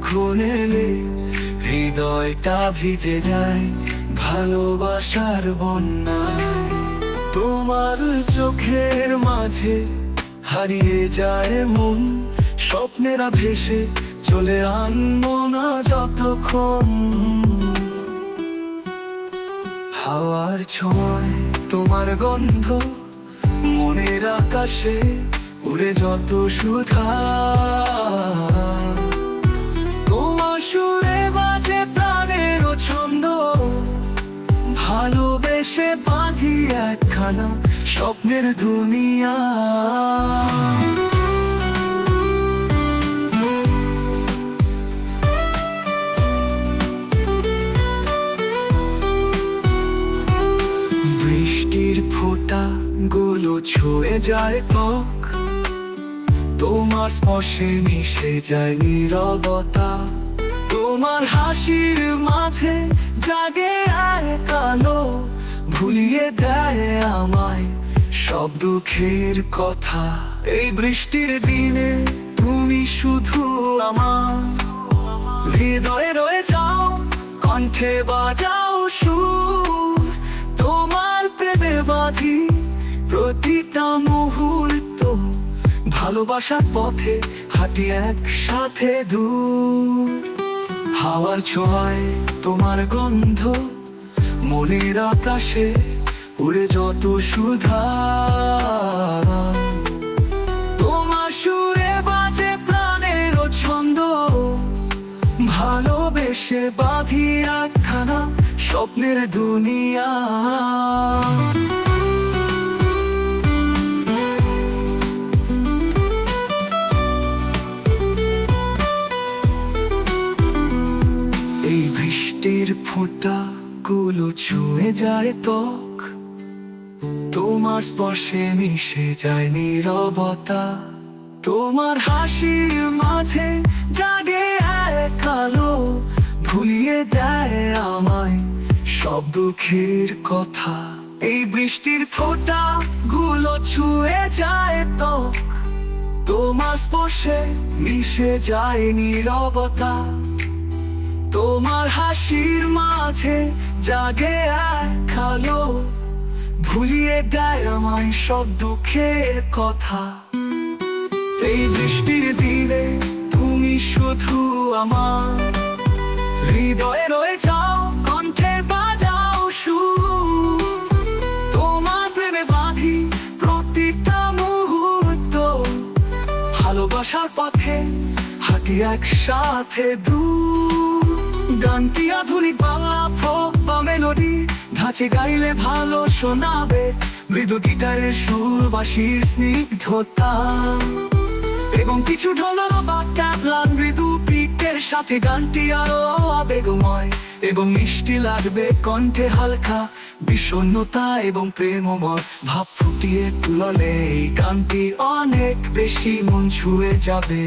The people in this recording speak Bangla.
যখন এলে হৃদয়টা ভিজে যায় ভালোবাসার বন্যায়। তোমার চোখের মাঝে হারিয়ে যায় মন, স্বপ্নেরা ভেসে চলে আনবো না যতক্ষণ। হাওয়ার ছোঁয়ায় তোমার গন্ধ মনের আকাশে উড়ে যত সুধা, তোমার সুরে বাজে প্রাণের ছন্দ, ভালোবেসে বাঁধি একখানা স্বপ্নের দুনিয়া। বৃষ্টির ফোঁটা গুলো ছুঁয়ে যায় ত্বক, তোমার স্পর্শে মিশে যায় নীরবতা। তোমার হাসির মাঝে জাগে এক আলো, ভুলিয়ে দেয় আমায় সব দুঃখের কথা। এই বৃষ্টির দিনে তুমি শুধু আমার হৃদয়ে রয়ে যাও, কণ্ঠে বাজাও সুর। তোমার প্রেমে বাঁধি প্রতিটা মুহূর্ত, ভালোবাসার পথে হাঁটি একসাথে দূর। হাওয়ার ছোঁয়ায় তোমার গন্ধ মনের আকাশে উড়ে যত সুধা, তোমার সুরে বাজে প্রাণের ছন্দ, ভালোবেসে বাঁধি একখানা স্বপ্নের দুনিয়া। এই বৃষ্টির ফোঁটা গুলো ছুঁয়ে যায় ত্বক, তোমার স্পর্শে মিশে যায় নীরবতা। তোমার হাসির মাঝে জাগে এক আলো, ভুলিয়ে দেয় আমায় সব দুঃখের কথা। এই বৃষ্টির ফোঁটা গুলো ছুঁয়ে যায় ত্বক, তোমার স্পর্শে মিশে যায় নীরবতা। তোমার হাসির মাঝে জাগে এক আলো, ভুলিয়ে দেয় আমায় সব দুঃখের কথা। এই বৃষ্টির দিনে তুমি শুধু আমার হৃদয়ে রয়ে যাও, কণ্ঠে বাজাও সুর। তোমার প্রেমে বাঁধি প্রতিটা মুহূর্ত, ভালোবাসার পথে হাঁটি একসাথে দূর। গানটি আধুনিক বাংলা ফোক বা মেলোডি ধাঁচে গাইলে ভালো শোনাবে, মৃদু গিটারের সুর বাঁশির স্নিগ্ধতা এবং কিছু ঢোলক বা ট্যাবলা মৃদু পিঠের সাথে গানটি আরো আবেগময় এবং মিষ্টি লাগবে কণ্ঠে। হালকা বিষণ্ণতা এবং প্রেমময় ভাব ফুটিয়ে তুললে এই গানটি অনেক বেশি মন ছুঁয়ে যাবে।